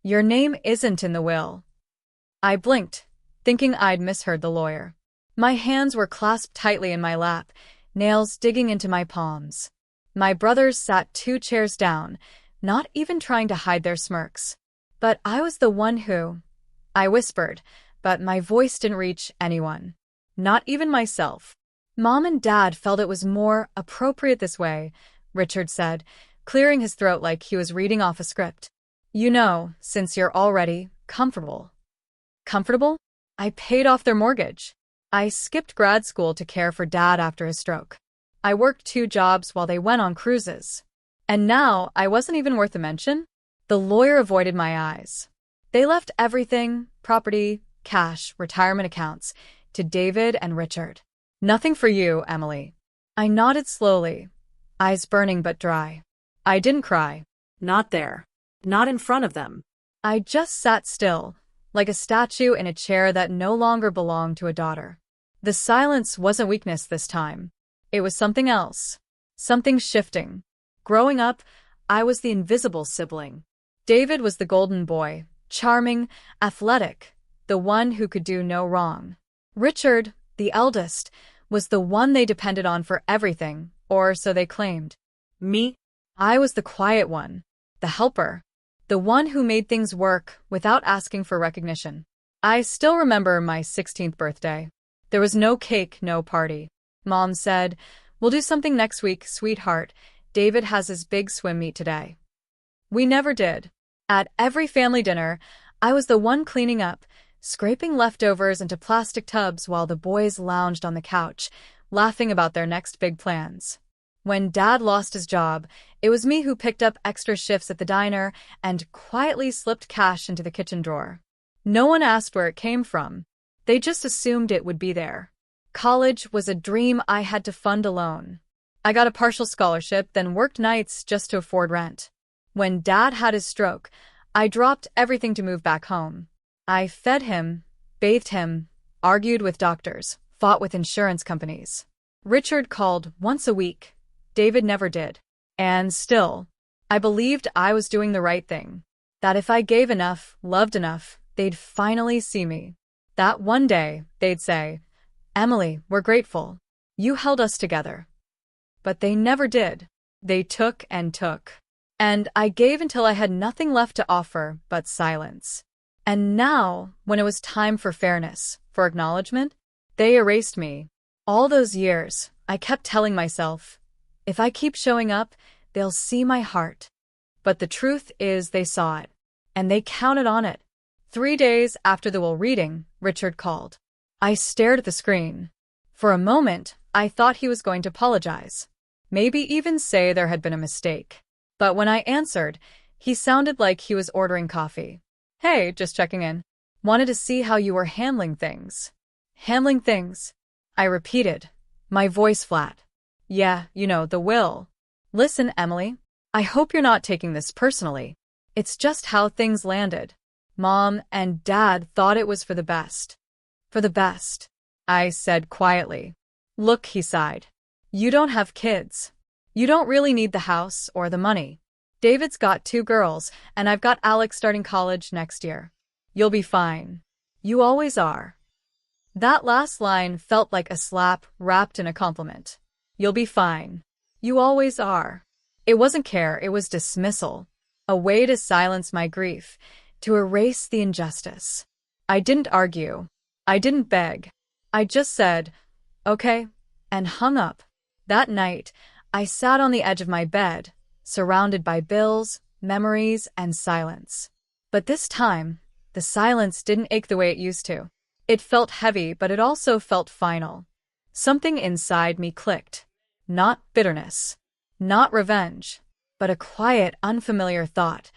Your name isn't in the will. I blinked, thinking I'd misheard the lawyer. My hands were clasped tightly in my lap, nails digging into my palms. My brothers sat 2 chairs down, not even trying to hide their smirks. But I was the one who... I whispered, but my voice didn't reach anyone. Not even myself. Mom and Dad felt it was more appropriate this way, Richard said, clearing his throat like he was reading off a script. You know, since you're already comfortable. Comfortable? I paid off their mortgage. I skipped grad school to care for Dad after his stroke. I worked 2 jobs while they went on cruises. And now I wasn't even worth a mention? The lawyer avoided my eyes. They left everything, property, cash, retirement accounts, to David and Richard. Nothing for you, Emily. I nodded slowly, eyes burning but dry. I didn't cry. Not there. Not in front of them. I just sat still, like a statue in a chair that no longer belonged to a daughter. The silence wasn't weakness this time. It was something else. Something shifting. Growing up, I was the invisible sibling. David was the golden boy, charming, athletic, the one who could do no wrong. Richard, the eldest, was the one they depended on for everything, or so they claimed. Me? I was the quiet one, the helper, the one who made things work without asking for recognition. I still remember my 16th birthday. There was no cake, no party. Mom said, "We'll do something next week, sweetheart. David has his big swim meet today." We never did. At every family dinner, I was the one cleaning up, scraping leftovers into plastic tubs while the boys lounged on the couch, laughing about their next big plans. When Dad lost his job, it was me who picked up extra shifts at the diner and quietly slipped cash into the kitchen drawer. No one asked where it came from. They just assumed it would be there. College was a dream I had to fund alone. I got a partial scholarship, then worked nights just to afford rent. When Dad had his stroke, I dropped everything to move back home. I fed him, bathed him, argued with doctors, fought with insurance companies. Richard called once a week. David never did. And still, I believed I was doing the right thing. That if I gave enough, loved enough, they'd finally see me. That one day, they'd say, "Emily, we're grateful. You held us together." But they never did. They took and took. And I gave until I had nothing left to offer but silence. And now, when it was time for fairness, for acknowledgement, they erased me. All those years, I kept telling myself, if I keep showing up, they'll see my heart. But the truth is they saw it. And they counted on it. 3 days after the will reading, Richard called. I stared at the screen. For a moment, I thought he was going to apologize. Maybe even say there had been a mistake. But when I answered, he sounded like he was ordering coffee. "Hey, just checking in. Wanted to see how you were handling things." "Handling things?" I repeated, my voice flat. "Yeah, you know, the will. Listen, Emily, I hope you're not taking this personally. It's just how things landed. Mom and Dad thought it was for the best." "For the best," I said quietly. "Look," he sighed. "You don't have kids. You don't really need the house or the money. David's got 2 girls, and I've got Alex starting college next year. You'll be fine. You always are." That last line felt like a slap wrapped in a compliment. You'll be fine. You always are. It wasn't care, it was dismissal. A way to silence my grief, to erase the injustice. I didn't argue. I didn't beg. I just said, "Okay," and hung up. That night, I sat on the edge of my bed, surrounded by bills, memories, and silence. But this time, the silence didn't ache the way it used to. It felt heavy, but it also felt final. Something inside me clicked. Not bitterness. Not revenge. But a quiet, unfamiliar thought.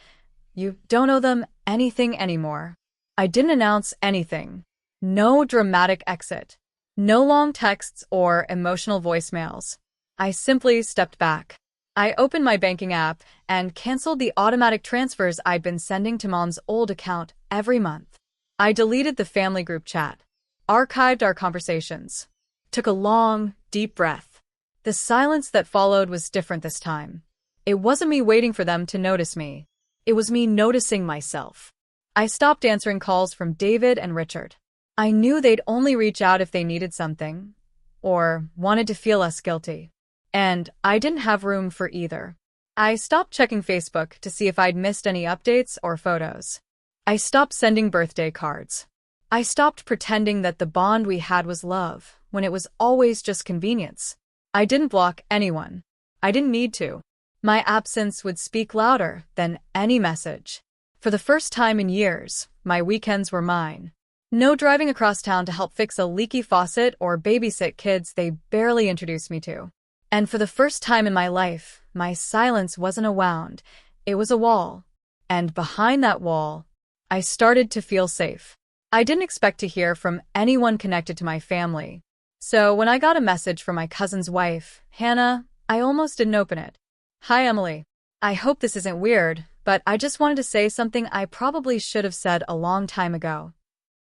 You don't owe them anything anymore. I didn't announce anything. No dramatic exit. No long texts or emotional voicemails. I simply stepped back. I opened my banking app and canceled the automatic transfers I'd been sending to Mom's old account every month. I deleted the family group chat, archived our conversations, took a long, deep breath. The silence that followed was different this time. It wasn't me waiting for them to notice me. It was me noticing myself. I stopped answering calls from David and Richard. I knew they'd only reach out if they needed something or wanted to feel less guilty. And I didn't have room for either. I stopped checking Facebook to see if I'd missed any updates or photos. I stopped sending birthday cards. I stopped pretending that the bond we had was love when it was always just convenience. I didn't block anyone. I didn't need to. My absence would speak louder than any message. For the first time in years, my weekends were mine. No driving across town to help fix a leaky faucet or babysit kids they barely introduced me to. And for the first time in my life, my silence wasn't a wound, it was a wall. And behind that wall, I started to feel safe. I didn't expect to hear from anyone connected to my family. So when I got a message from my cousin's wife, Hannah, I almost didn't open it. "Hi, Emily. I hope this isn't weird, but I just wanted to say something I probably should have said a long time ago."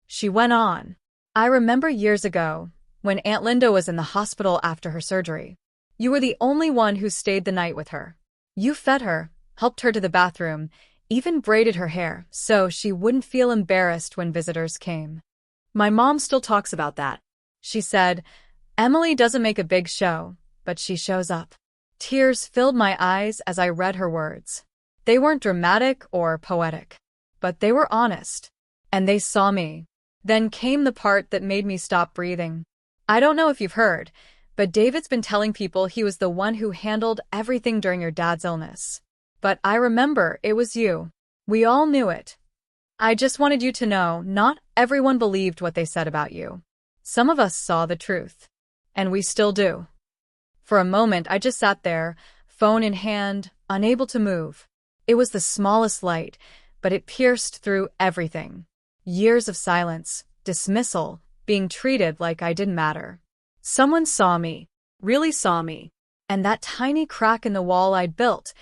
She went on. "I remember years ago, when Aunt Linda was in the hospital after her surgery. You were the only one who stayed the night with her. You fed her, helped her to the bathroom, even braided her hair so she wouldn't feel embarrassed when visitors came." My mom still talks about that. She said, "Emily doesn't make a big show, but she shows up." Tears filled my eyes as I read her words. They weren't dramatic or poetic, but they were honest. And they saw me. Then came the part that made me stop breathing. "I don't know if you've heard, but David's been telling people he was the one who handled everything during your dad's illness. But I remember it was you. We all knew it. I just wanted you to know not everyone believed what they said about you. Some of us saw the truth. And we still do." For a moment, I just sat there, phone in hand, unable to move. It was the smallest light, but it pierced through everything. Years of silence, dismissal, being treated like I didn't matter. Someone saw me, really saw me. And that tiny crack in the wall I'd built,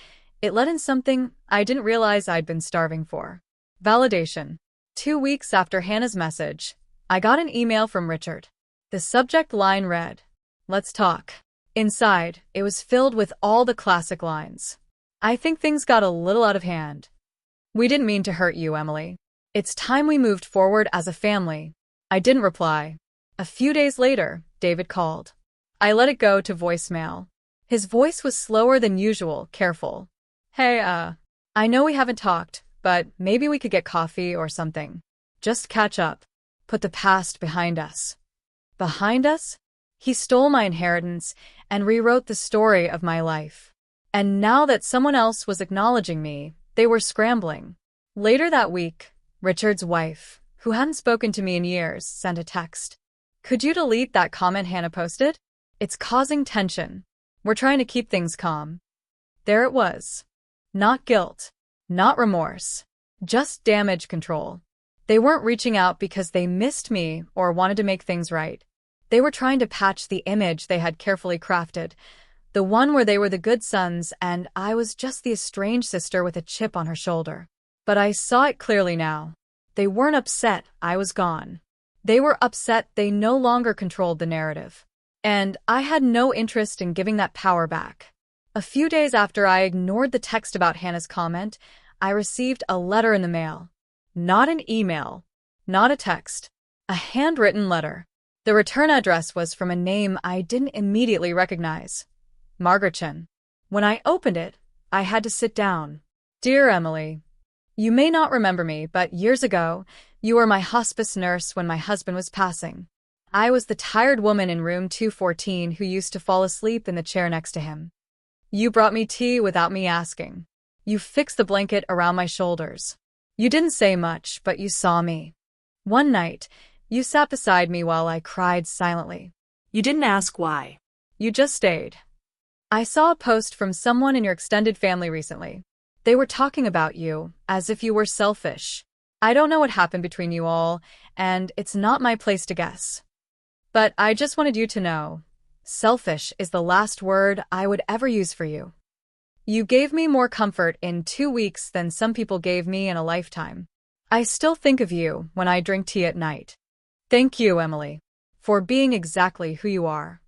it let in something I didn't realize I'd been starving for. Validation. 2 weeks after Hannah's message, I got an email from Richard. The subject line read, "Let's talk." Inside, it was filled with all the classic lines. "I think things got a little out of hand. We didn't mean to hurt you, Emily. It's time we moved forward as a family." I didn't reply. A few days later, David called. I let it go to voicemail. His voice was slower than usual, careful. "Hey, I know we haven't talked, but maybe we could get coffee or something. Just catch up. Put the past behind us." Behind us? He stole my inheritance and rewrote the story of my life. And now that someone else was acknowledging me, they were scrambling. Later that week, Richard's wife, who hadn't spoken to me in years, sent a text. "Could you delete that comment Hannah posted? It's causing tension. We're trying to keep things calm." There it was. Not guilt, not remorse, just damage control. They weren't reaching out because they missed me or wanted to make things right. They were trying to patch the image they had carefully crafted, the one where they were the good sons and I was just the estranged sister with a chip on her shoulder. But I saw it clearly now. They weren't upset I was gone. They were upset they no longer controlled the narrative. And I had no interest in giving that power back. A few days after I ignored the text about Hannah's comment, I received a letter in the mail. Not an email, not a text, a handwritten letter. The return address was from a name I didn't immediately recognize. Margaretchen. When I opened it, I had to sit down. "Dear Emily, you may not remember me, but years ago, you were my hospice nurse when my husband was passing. I was the tired woman in room 214 who used to fall asleep in the chair next to him. You brought me tea without me asking. You fixed the blanket around my shoulders. You didn't say much, but you saw me. One night, you sat beside me while I cried silently. You didn't ask why. You just stayed. I saw a post from someone in your extended family recently. They were talking about you, as if you were selfish. I don't know what happened between you all, and it's not my place to guess. But I just wanted you to know, selfish is the last word I would ever use for you. You gave me more comfort in 2 weeks than some people gave me in a lifetime. I still think of you when I drink tea at night. Thank you, Emily, for being exactly who you are."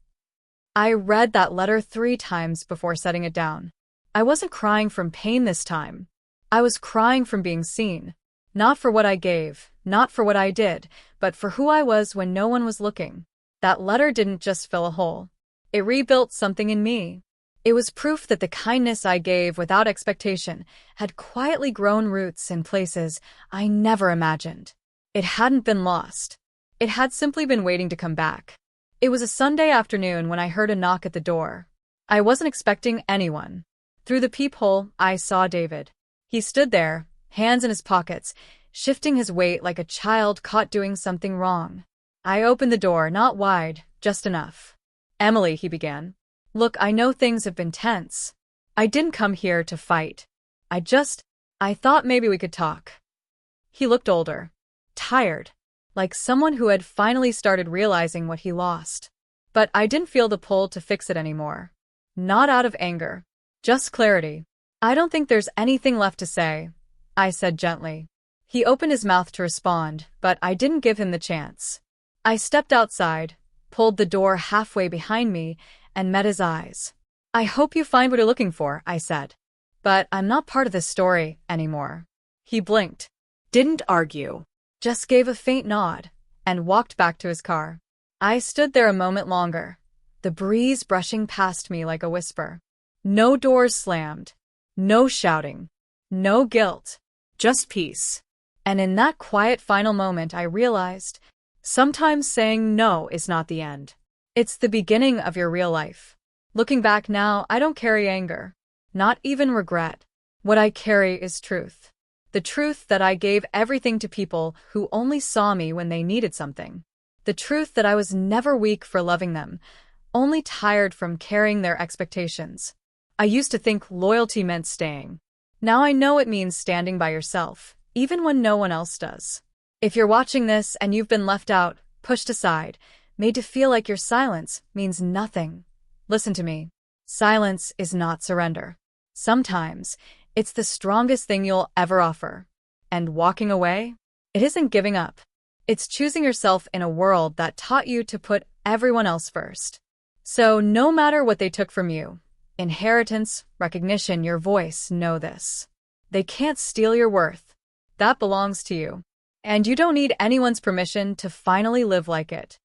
I read that letter 3 times before setting it down. I wasn't crying from pain this time. I was crying from being seen. Not for what I gave, not for what I did, but for who I was when no one was looking. That letter didn't just fill a hole. It rebuilt something in me. It was proof that the kindness I gave without expectation had quietly grown roots in places I never imagined. It hadn't been lost. It had simply been waiting to come back. It was a Sunday afternoon when I heard a knock at the door. I wasn't expecting anyone. Through the peephole, I saw David. He stood there, hands in his pockets, shifting his weight like a child caught doing something wrong. I opened the door, not wide, just enough. "Emily," he began. "Look, I know things have been tense. I didn't come here to fight. I thought maybe we could talk." He looked older, tired, like someone who had finally started realizing what he lost. But I didn't feel the pull to fix it anymore. Not out of anger, just clarity. "I don't think there's anything left to say," I said gently. He opened his mouth to respond, but I didn't give him the chance. I stepped outside, pulled the door halfway behind me, and met his eyes. "I hope you find what you're looking for," I said. "But I'm not part of this story anymore." He blinked, Didn't argue. just gave a faint nod, and walked back to his car. I stood there a moment longer, the breeze brushing past me like a whisper. No doors slammed, no shouting, no guilt, Just peace. and in that quiet final moment I realized, sometimes saying no is not the end. It's the beginning of your real life. Looking back now, I don't carry anger, not even regret. What I carry is truth. The truth that I gave everything to people who only saw me when they needed something. The truth that I was never weak for loving them, only tired from carrying their expectations. I used to think loyalty meant staying. Now I know it means standing by yourself, even when no one else does. If you're watching this and you've been left out, pushed aside, made to feel like your silence means nothing, listen to me. Silence is not surrender. Sometimes, it's the strongest thing you'll ever offer. And walking away? It isn't giving up. It's choosing yourself in a world that taught you to put everyone else first. So no matter what they took from you, inheritance, recognition, your voice, know this. They can't steal your worth. That belongs to you. And you don't need anyone's permission to finally live like it.